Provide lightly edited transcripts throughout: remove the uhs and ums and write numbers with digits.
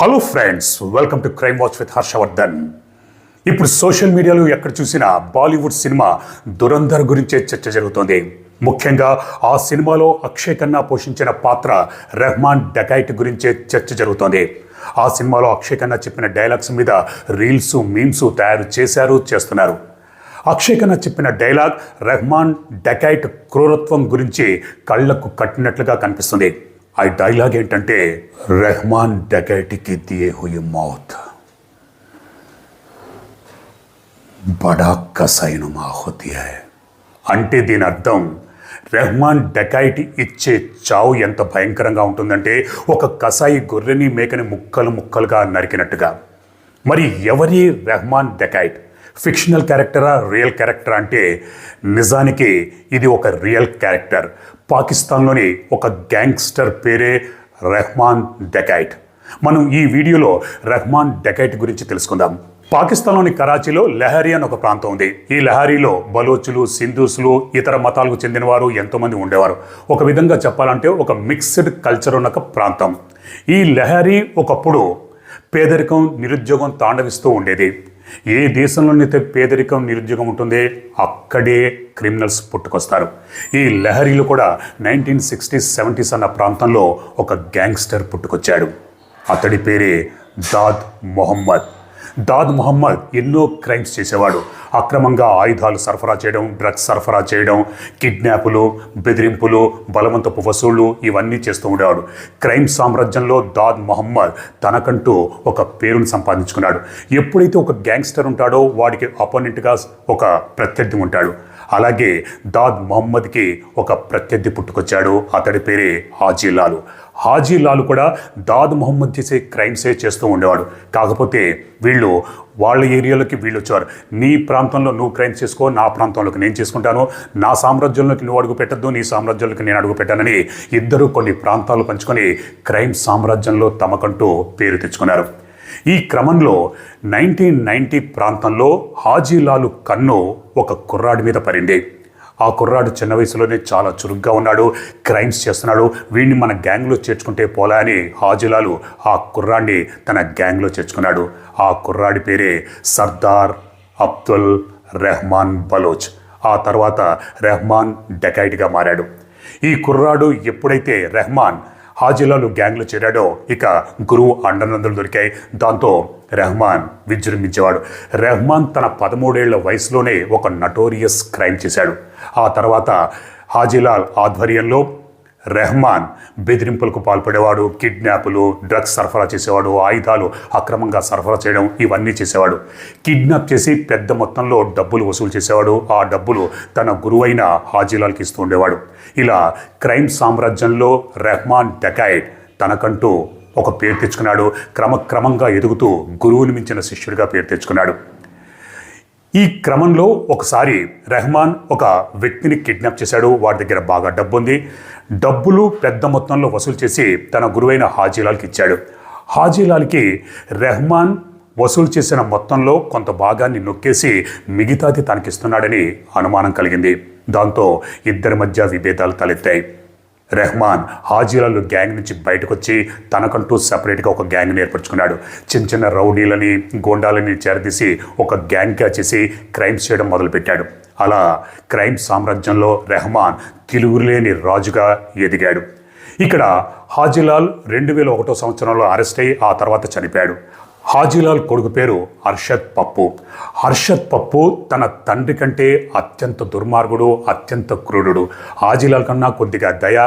Hello friends, welcome to crime watch with Harshavardhan. ఇప్పుడు social మీడియాలో ఎక్కడ చూసినా బాలీవుడ్ సినిమా దురంధర్ గురించే చర్చ జరుగుతోంది. ముఖ్యంగా ఆ సినిమాలో అక్షయ్ ఖన్నా పోషించిన పాత్ర రెహమాన్ డకైట్ గురించే చర్చ జరుగుతోంది. ఆ సినిమాలో అక్షయ్ ఖన్నా చెప్పిన డైలాగ్స్ మీద రీల్స్, మీమ్స్ తయారు చేస్తున్నారు. అక్షయ్ ఖన్నా చెప్పిన డైలాగ్ రెహమాన్ డకైట్ క్రూరత్వం గురించి కళ్లకు కట్టినట్లుగా కనిపిస్తుంది. ఆ డైలాగ్ ఏంటంటే, రెహమాన్ డకైట్కి దియే హుయి మౌత్ బడా కసైనుమా హోతీ హై. అంటే దీని అర్థం, రెహమాన్ డకైట్ ఇచ్చే చావు ఎంత భయంకరంగా ఉంటుందంటే ఒక కసాయి గొర్రెని మేకని ముక్కలుగా నరికినట్టుగా. మరి ఎవరి రెహమాన్ డకైట్? ఫిక్షనల్ క్యారెక్టరా, రియల్ క్యారెక్టర్ అంటే నిజానికి ఇది ఒక రియల్ క్యారెక్టర్. పాకిస్తాన్లోని ఒక గ్యాంగ్స్టర్ పేరే రెహమాన్ డకైట్. మనం ఈ వీడియోలో రెహమాన్ డకైట్ గురించి తెలుసుకుందాం. పాకిస్తాన్లోని కరాచీలో లెహరీ అని ఒక ప్రాంతం ఉంది. ఈ లెహరీలో బలోచులు, సింధూసులు, ఇతర మతాలకు చెందిన వారు ఎంతోమంది ఉండేవారు. ఒక విధంగా చెప్పాలంటే ఒక మిక్స్డ్ కల్చర్ ఉన్న ప్రాంతం. ఈ లెహరీ ఒకప్పుడు పేదరికం, నిరుద్యోగం తాండవిస్తూ ఉండేది. ఏ దేశంలోనైతే పేదరికం, నిరుద్యోగం ఉంటుంది, అక్కడే క్రిమినల్స్ పుట్టుకొస్తారు. ఈ లెహరీలో కూడా 1960s, 70s అన్న ప్రాంతంలో ఒక గ్యాంగ్స్టర్ పుట్టుకొచ్చాడు. అతడి పేరే దాద్ మొహమ్మద్. దాద్ మొహమ్మద్ ఎన్నో క్రైమ్స్ చేసేవాడు. అక్రమంగా ఆయుధాలు సరఫరా చేయడం, డ్రగ్స్ సరఫరా చేయడం, కిడ్నాపులు, బెదిరింపులు, బలవంతపు వసూళ్లు ఇవన్నీ చేస్తూ ఉండేవాడు. క్రైమ్ సామ్రాజ్యంలో దాద్ మొహమ్మద్ తనకంటూ ఒక పేరును సంపాదించుకున్నాడు. ఎప్పుడైతే ఒక గ్యాంగ్స్టర్ ఉంటాడో వాడికి అపోనెంట్గా ఒక ప్రత్యర్థి ఉంటాడు. అలాగే దాద్ మొహమ్మద్కి ఒక ప్రత్యర్థి పుట్టుకొచ్చాడు. అతడి పేరే హాజీలాలు. హాజీలాలు కూడా దాద్ మొహమ్మద్ చేసే క్రైమ్సే చేస్తూ ఉండేవాడు. కాకపోతే వీళ్ళు వాళ్ళ ఏరియాలోకి వీళ్ళు వచ్చారు. నీ ప్రాంతంలో నువ్వు క్రైమ్స్ చేసుకో, నా ప్రాంతంలోకి నేను చేసుకుంటాను, నా సామ్రాజ్యంలోకి నువ్వు అడుగు పెట్టద్దు, నీ సామ్రాజ్యంలోకి నేను అడుగు పెట్టానని ఇద్దరు కొన్ని ప్రాంతాలు పంచుకొని క్రైమ్ సామ్రాజ్యంలో తమకంటూ పేరు తెచ్చుకున్నారు. ఈ క్రమంలో 1990 ప్రాంతంలో హాజీలాలు కన్ను ఒక కుర్రాడి మీద పడింది. ఆ కుర్రాడు చిన్న వయసులోనే చాలా చురుగ్గా ఉన్నాడు, క్రైమ్స్ చేస్తున్నాడు. వీడిని మన గ్యాంగ్లో చేర్చుకుంటే పోలా అని హాజీలాలు ఆ కుర్రాడిని తన గ్యాంగ్లో చేర్చుకున్నాడు. ఆ కుర్రాడి పేరే సర్దార్ అబ్దుల్ రెహమాన్ బలోచ్. ఆ తర్వాత రెహమాన్ డకైట్గా మారాడు. ఈ కుర్రాడు ఎప్పుడైతే రెహమాన్ హాజీలాలు గ్యాంగ్లో చేరాడో ఇక గురువు అండనందులు దొరికాయి. దాంతో రెహమాన్ విజృంభించేవాడు. రెహమాన్ తన 13 ఏళ్ల వయసులోనే ఒక నటోరియస్ క్రైమ్ చేశాడు. ఆ తర్వాత హాజీలాల్ ఆధ్వర్యంలో రెహమాన్ బెదిరింపులకు పాల్పడేవాడు, కిడ్నాపులు, డ్రగ్స్ సరఫరా చేసేవాడు, ఆయుధాలు అక్రమంగా సరఫరా చేయడం ఇవన్నీ చేసేవాడు. కిడ్నాప్ చేసి పెద్ద మొత్తంలో డబ్బులు వసూలు చేసేవాడు. ఆ డబ్బులు తన గురువైన హాజీలాల్కి ఇస్తూ ఉండేవాడు. ఇలా క్రైమ్ సామ్రాజ్యంలో రెహమాన్ డకైట్ తనకంటూ ఒక పేరు తెచ్చుకున్నాడు. క్రమంగా ఎదుగుతూ గురువుని మించిన శిష్యుడిగా పేరు తెచ్చుకున్నాడు. ఈ క్రమంలో ఒకసారి రెహమాన్ ఒక వ్యక్తిని కిడ్నాప్ చేశాడు. వాడి దగ్గర బాగా డబ్బు ఉంది. డబ్బులు పెద్ద మొత్తంలో వసూలు చేసి తన గురువైన హాజీలాల్కి ఇచ్చాడు. హాజీలాల్కి రెహమాన్ వసూలు చేసిన మొత్తంలో కొంత భాగాన్ని నొక్కేసి మిగతాది తనకిస్తున్నాడని అనుమానం కలిగింది. దాంతో ఇద్దరి మధ్య విభేదాలు తలెత్తాయి. రెహమాన్ హాజీలాలు గ్యాంగ్ నుంచి బయటకు వచ్చి తనకంటూ సపరేట్గా ఒక గ్యాంగ్ని ఏర్పరచుకున్నాడు. చిన్న రౌడీలని, గోండాలని చేరదీసి ఒక గ్యాంగ్గా చేసి క్రైమ్స్ చేయడం మొదలుపెట్టాడు. అలా క్రైమ్ సామ్రాజ్యంలో రెహమాన్ తిరుగులేని రాజుగా ఎదిగాడు. ఇక్కడ హాజీలాల్ 2001 సంవత్సరంలో అరెస్ట్ అయ్యి ఆ తర్వాత చనిపోయాడు. హాజీలాల్ కొడుకు పేరు అర్షద్ పప్పు. అర్షద్ పప్పు తన తండ్రి కంటే అత్యంత దుర్మార్గుడు, అత్యంత క్రూరుడు. హాజీలాల్ కన్నా కొద్దిగా దయా,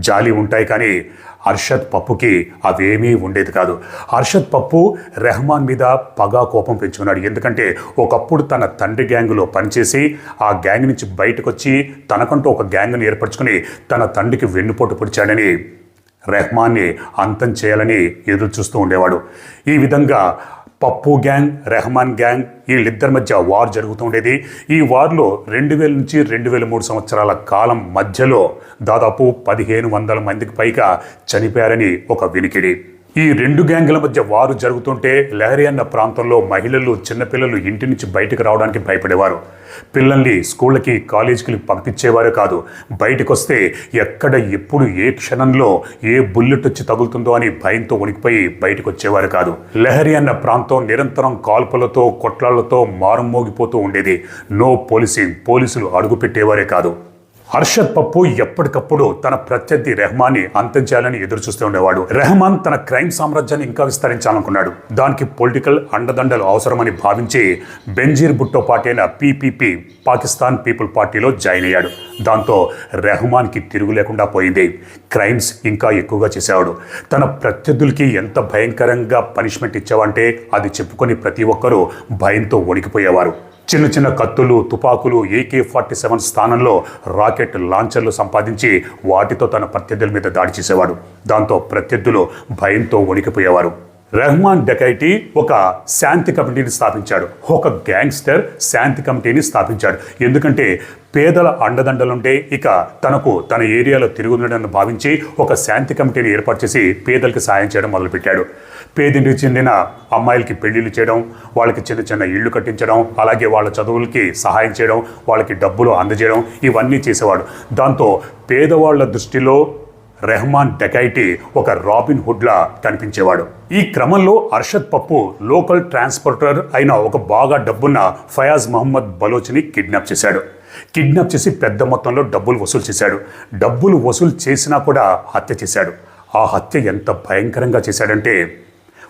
జాలి ఉంటాయి, కానీ అర్షద్ పప్పుకి అవేమీ ఉండేది కాదు. అర్షద్ పప్పు రెహమాన్ మీద పగా, కోపం పెంచుకున్నాడు. ఎందుకంటే ఒకప్పుడు తన తండ్రి గ్యాంగులో పనిచేసి ఆ గ్యాంగ్ నుంచి బయటకు వచ్చి తనకంటూ ఒక గ్యాంగ్ని ఏర్పరచుకుని తన తండ్రికి వెన్నుపోటు పొడిచాడని రెహమాన్ని అంతం చేయాలని ఎదురు చూస్తూ ఉండేవాడు. ఈ విధంగా పప్పు గ్యాంగ్, రెహమాన్ గ్యాంగ్ వీళ్ళిద్దరి మధ్య వార్ జరుగుతూ ఉండేది. ఈ వార్లో 2000 నుంచి 2003 సంవత్సరాల కాలం మధ్యలో దాదాపు 1500 మందికి పైగా చనిపోయారని ఒక వినికిడి. ఈ రెండు గ్యాంగుల మధ్య వారు జరుగుతుంటే లహరి అన్న ప్రాంతంలో మహిళలు చిన్నపిల్లలు ఇంటి నుంచి బయటకు రావడానికి భయపడేవారు. పిల్లల్ని స్కూళ్ళకి కాలేజీకి పంపించేవారే కాదు. బయటకు వస్తే ఎక్కడ ఎప్పుడు ఏ క్షణంలో ఏ బుల్లెట్ వచ్చి తగులుతుందో అని భయంతో వణికిపోయి బయటకు వచ్చేవారు కాదు. లహరి అన్న ప్రాంతం నిరంతరం కాల్పులతో కొట్లాళ్లతో మారుమోగిపోతూ ఉండేది. నో పోలీసింగ్, పోలీసులు అడుగు పెట్టేవారే కాదు. అర్షద్ పప్పు ఎప్పటికప్పుడు తన ప్రత్యర్థి రెహమాన్ని అంతం చేయాలని ఎదురు చూస్తూ ఉండేవాడు. రెహమాన్ తన క్రైమ్ సామ్రాజ్యాన్ని ఇంకా విస్తరించాలనుకున్నాడు. దానికి పొలిటికల్ అండదండలు అవసరమని భావించి బెంజీర్ భుట్టో పార్టీ అయిన పీపీపీ, పాకిస్తాన్ పీపుల్ పార్టీలో జాయిన్ అయ్యాడు. దాంతో రెహమాన్కి తిరుగు లేకుండా పోయింది. క్రైమ్స్ ఇంకా ఎక్కువగా చేసేవాడు. తన ప్రత్యర్థులకి ఎంత భయంకరంగా పనిష్మెంట్ ఇచ్చావంటే అది చెప్పుకొని ప్రతి ఒక్కరూ భయంతో వణికిపోయేవారు. చిన్న చిన్న కత్తులు, తుపాకులు, AK-47 స్థానంలో రాకెట్ లాంచర్లు సంపాదించి వాటితో తన ప్రత్యర్థుల మీద దాడి చేసేవాడు. దాంతో ప్రత్యర్థులు భయంతో వణికిపోయేవారు. రెహమాన్ డకైటీ ఒక శాంతి కమిటీని స్థాపించాడు. ఒక గ్యాంగ్స్టర్ శాంతి కమిటీని స్థాపించాడు. ఎందుకంటే పేదల అండదండలుంటే ఇక తనకు తన ఏరియాలో తిరుగుతుండని భావించి ఒక శాంతి కమిటీని ఏర్పాటు చేసి పేదలకు సాయం చేయడం మొదలుపెట్టాడు. పేదింటికి చెందిన అమ్మాయిలకి పెళ్లిళ్ళు చేయడం, వాళ్ళకి చిన్న చిన్న ఇళ్లు కట్టించడం, అలాగే వాళ్ళ చదువులకి సహాయం చేయడం, వాళ్ళకి డబ్బులు అందజేయడం, ఇవన్నీ చేసేవాడు. దాంతో పేదవాళ్ల దృష్టిలో రెహమాన్ డకైటీ ఒక రాబిన్ హుడ్లా కనిపించేవాడు. ఈ క్రమంలో అర్షద్ పప్పు లోకల్ ట్రాన్స్పోర్టర్ అయిన ఒక బాగా డబ్బున్న ఫయాజ్ మహమ్మద్ బలోచ్ని కిడ్నాప్ చేశాడు. కిడ్నాప్ చేసి పెద్ద మొత్తంలో డబ్బులు వసూలు చేశాడు. డబ్బులు వసూలు చేసినా కూడా హత్య చేశాడు. ఆ హత్య ఎంత భయంకరంగా చేశాడంటే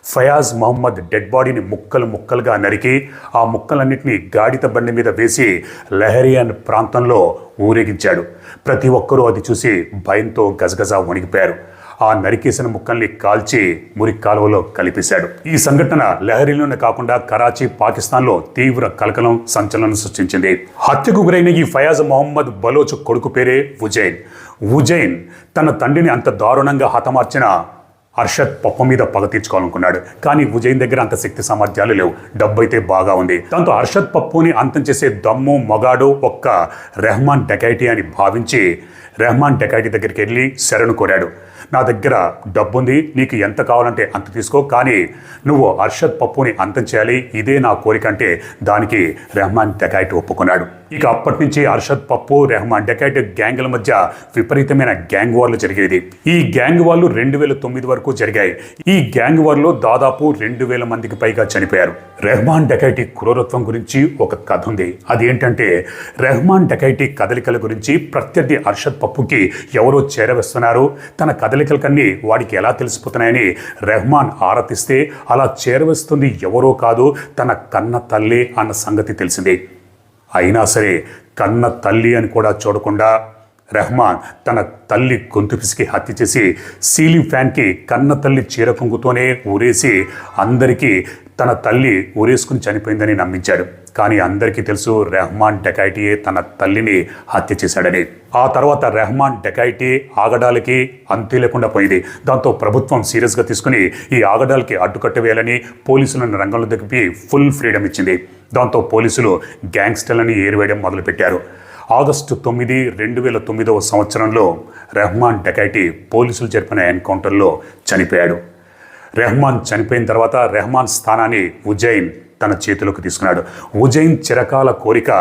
ఫయాజ్ మహమ్మద్ డెడ్ బాడీని ముక్కలు ముక్కలుగా నరికి ఆ ముక్కలన్నింటినీ గాడిత బండి మీద వేసి లహరియన్ ప్రాంతంలో ఊరేగించాడు. ప్రతి ఒక్కరూ అది చూసి భయంతో గజగజ వణికిపోయారు. ఆ నరికేసిన ముక్కల్ని కాల్చి మురికి కాలువలో కలిపేశాడు. ఈ సంఘటన లహరిలోనే కాకుండా కరాచీ, పాకిస్తాన్లో తీవ్ర కలకలం, సంచలనం సృష్టించింది. హత్యకు గురైన ఈ ఫయాజ్ మహమ్మద్ బలోచ్ కొడుకు పేరే ఉజైన్. ఉజైన్ తన తండ్రిని అంత దారుణంగా హతమార్చిన అర్షద్ పప్పు మీద పగ తీర్చుకోవాలనుకున్నాడు. కానీ ఉజైన్ దగ్గర అంత శక్తి సామర్థ్యాలు లేవు. డబ్బు అయితే బాగా ఉంది. దాంతో అర్షద్ పప్పుని అంతం చేసే దమ్ము మగాడు ఒక్క రెహమాన్ డకైటీ అని భావించి రెహమాన్ డకైటీ దగ్గరికి వెళ్ళి శరణు కోరాడు. నా దగ్గర డబ్బుంది, నీకు ఎంత కావాలంటే అంత తీసుకో, కానీ నువ్వు అర్షద్ పప్పుని అంతం చేయాలి, ఇదే నా కోరిక అంటే దానికి రెహమాన్ డకైటీ ఒప్పుకున్నాడు. ఇక అప్పటి నుంచి అర్షద్ పప్పు, రెహమాన్ డకైటీ గ్యాంగుల మధ్య విపరీతమైన గ్యాంగ్ వార్లు జరిగేది. ఈ గ్యాంగ్ వార్లు 2009 వరకు జరిగాయి. ఈ గ్యాంగ్ వార్లో దాదాపు 2000 మందికి పైగా చనిపోయారు. రెహమాన్ డకైటీ క్రూరత్వం గురించి ఒక కథ ఉంది. అదేంటంటే రెహమాన్ డకైటీ కదలికల గురించి ప్రత్యర్థి అర్షద్ పప్పుకి ఎవరో చేరవేస్తున్నారు, తన కదలికలకన్నీ వాడికి ఎలా తెలిసిపోతున్నాయని రెహమాన్ ఆరాధిస్తే అలా చేరవేస్తుంది ఎవరో కాదు, తన కన్న తల్లి అన్న సంగతి తెలిసింది. అయినా సరే కన్న తల్లి అని కూడా చూడకుండా రెహమాన్ తన తల్లి గొంతు పిసికి హత్య చేసి సీలింగ్ ఫ్యాన్కి కన్న తల్లి చీర కొంగుతోనే ఊరేసి అందరికీ తన తల్లి ఊరేసుకుని చనిపోయిందని నమ్మించాడు. కానీ అందరికీ తెలుసు రెహమాన్ డకైటీయే తన తల్లిని హత్య చేశాడని. ఆ తర్వాత రెహమాన్ డకైటీ ఆగడాలకి అంతే లేకుండా పోయింది. దాంతో ప్రభుత్వం సీరియస్గా తీసుకుని ఈ ఆగడాలకి అడ్డుకట్ట వేయాలని పోలీసులను రంగంలో దింపి ఫుల్ ఫ్రీడమ్ ఇచ్చింది. దాంతో పోలీసులు గ్యాంగ్స్టర్లని ఏరివేయడం మొదలుపెట్టారు. ఆగస్టు 9, 2009 సంవత్సరంలో రెహమాన్ డకైటీ పోలీసులు జరిపిన ఎన్కౌంటర్లో చనిపోయాడు. రెహమాన్ చనిపోయిన తర్వాత రెహమాన్ స్థానాన్ని ఉజైన్ తన చేతిలోకి తీసుకున్నాడు. ఉజైన్ చిరకాల కోరిక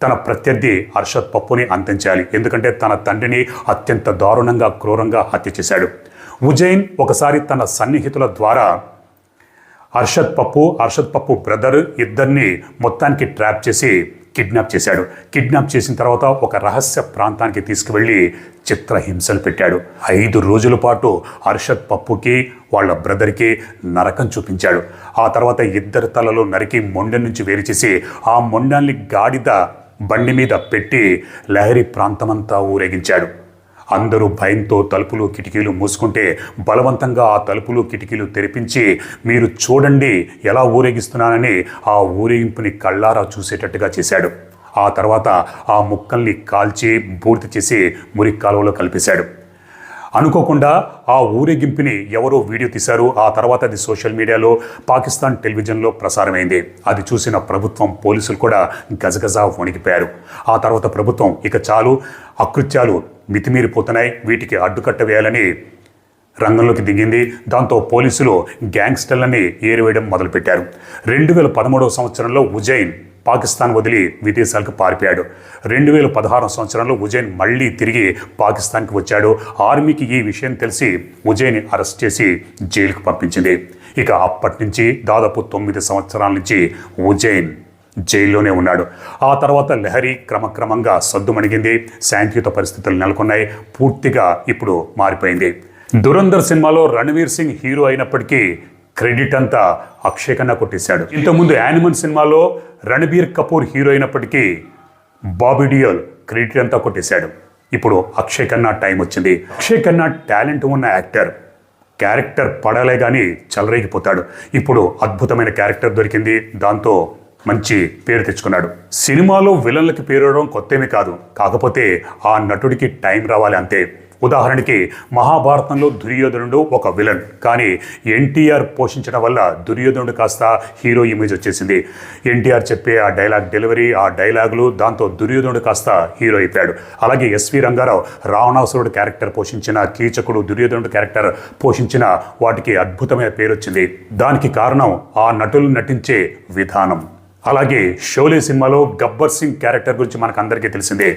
తన ప్రత్యర్థి అర్షద్ పప్పుని అంతం చేయాలి. ఎందుకంటే తన తండ్రిని అత్యంత దారుణంగా, క్రూరంగా హత్య చేశాడు. ఉజైన్ ఒకసారి తన సన్నిహితుల ద్వారా అర్షద్ పప్పు బ్రదర్ ఇద్దరిని మొత్తానికి ట్రాప్ చేసి కిడ్నాప్ చేశాడు. కిడ్నాప్ చేసిన తర్వాత ఒక రహస్య ప్రాంతానికి తీసుకువెళ్ళి చిత్రహింసలు పెట్టాడు. 5 రోజుల పాటు అర్షద్ పప్పుకి వాళ్ళ బ్రదర్కి నరకం చూపించాడు. ఆ తర్వాత ఇద్దరి తలలో నరికి మొండె నుంచి వేరు చేసి ఆ మొండాన్ని గాడిద బండి మీద పెట్టి లహరి ప్రాంతమంతా ఊరేగించాడు. అందరూ భయంతో తలుపులు కిటికీలు మూసుకుంటే బలవంతంగా ఆ తలుపులు కిటికీలు తెరిపించి మీరు చూడండి ఎలా ఊరేగిస్తున్నానని ఆ ఊరేగింపుని కళ్ళారా చూసేటట్టుగా చేశాడు. ఆ తర్వాత ఆ ముక్కల్ని కాల్చి బూడిద చేసి మురికి కాలువలో కలిపేశాడు. అనుకోకుండా ఆ ఊరేగింపుని ఎవరో వీడియో తీశారు. ఆ తర్వాత అది సోషల్ మీడియాలో, పాకిస్తాన్ టెలివిజన్లో ప్రసారమైంది. అది చూసిన ప్రభుత్వం, పోలీసులు కూడా గజగజ వణికిపోయారు. ఆ తర్వాత ప్రభుత్వం ఇక చాలు, అకృత్యాలు మితిమీరిపోతున్నాయి, వీటికి అడ్డుకట్ట వేయాలని రంగంలోకి దిగింది. దాంతో పోలీసులు గ్యాంగ్స్టర్లని ఏరివేయడం మొదలుపెట్టారు. 2013 సంవత్సరంలో ఉజైన్ పాకిస్తాన్ వదిలి విదేశాలకు పారిపోయాడు. 2016 సంవత్సరంలో ఉజైన్ మళ్ళీ తిరిగి పాకిస్తాన్కి వచ్చాడు. ఆర్మీకి ఈ విషయం తెలిసి ఉజైన్ అరెస్ట్ చేసి జైలుకు పంపించింది. ఇక అప్పటి నుంచి దాదాపు 9 సంవత్సరాల నుంచి ఉజైన్ జైల్లోనే ఉన్నాడు. ఆ తర్వాత లహరి క్రమక్రమంగా సద్దుమణిగింది. శాంతియుత పరిస్థితులు నెలకొన్నాయి. పూర్తిగా ఇప్పుడు మారిపోయింది. దురంధర్ సినిమాలో రణవీర్ సింగ్ హీరో అయినప్పటికీ క్రెడిట్ అంతా అక్షయ్ ఖన్నా కొట్టేశాడు. ఇంతకుముందు యానిమల్ సినిమాలో రణబీర్ కపూర్ హీరో అయినప్పటికీ బాబీ డియోల్ క్రెడిట్ అంతా కొట్టేశాడు. ఇప్పుడు అక్షయ్ ఖన్నా టైం వచ్చింది. అక్షయ్ ఖన్నా టాలెంట్ ఉన్న యాక్టర్. క్యారెక్టర్ పడాలే కానీ చెలరేగిపోతాడు. ఇప్పుడు అద్భుతమైన క్యారెక్టర్ దొరికింది. దాంతో మంచి పేరు తెచ్చుకున్నాడు. సినిమాలో విలన్లకి పేరవడం కొత్తేమీ కాదు. కాకపోతే ఆ నటుడికి టైం రావాలి అంతే. ఉదాహరణకి మహాభారతంలో దుర్యోధనుడు ఒక విలన్, కానీ ఎన్టీఆర్ పోషించడం వల్ల దుర్యోధనుడు కాస్త హీరో ఇమేజ్ వచ్చేసింది. ఎన్టీఆర్ చెప్పే ఆ డైలాగ్ డెలివరీ, ఆ డైలాగులు, దాంతో దుర్యోధనుడు కాస్త హీరో అయిపోయాడు. అలాగే ఎస్వి రంగారావు రావణాసురుడు క్యారెక్టర్ పోషించిన, కీచకుడు దుర్యోధనుడు క్యారెక్టర్ పోషించిన వాటికి అద్భుతమైన పేరు వచ్చింది. దానికి కారణం ఆ నటులు నటించే విధానం. అలాగే షోలే సినిమాలో గబ్బర్ సింగ్ క్యారెక్టర్ గురించి మనకు అందరికీ తెలిసిందే.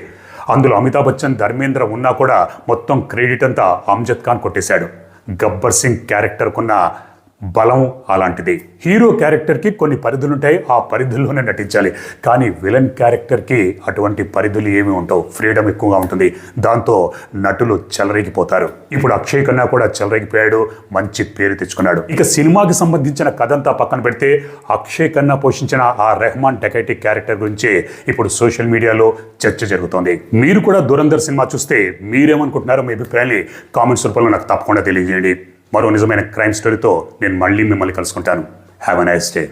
అందులో అమితాబ్ బచ్చన్, ధర్మేంద్ర ఉన్నా కూడా మొత్తం క్రెడిట్ అంతా అమ్జద్ ఖాన్ కొట్టేశాడు. గబ్బర్ సింగ్ క్యారెక్టర్కున్న బలం అలాంటిది. హీరో క్యారెక్టర్కి కొన్ని పరిధులుంటాయి, ఆ పరిధుల్లోనే నటించాలి. కానీ విలన్ క్యారెక్టర్కి అటువంటి పరిధులు ఏమీ ఉండవు, ఫ్రీడమ్ ఎక్కువగా ఉంటుంది. దాంతో నటులు చెలరేగిపోతారు. ఇప్పుడు అక్షయ్ ఖన్నా కూడా చెలరేగిపోయాడు, మంచి పేరు తెచ్చుకున్నాడు. ఇక సినిమాకి సంబంధించిన కథంతా పక్కన పెడితే అక్షయ్ ఖన్నా పోషించిన ఆ రెహమాన్ డకైటీ క్యారెక్టర్ గురించి ఇప్పుడు సోషల్ మీడియాలో చర్చ జరుగుతోంది. మీరు కూడా దురంధర్ సినిమా చూస్తే మీరేమనుకుంటున్నారో మీ అభిప్రాయాన్ని కామెంట్స్ రూపంలో నాకు తప్పకుండా తెలియజేయండి. మరో నిజమైన క్రైమ్ స్టోరీతో నేను మళ్ళీ మిమ్మల్ని కలుసుకుంటాను. Have a nice day.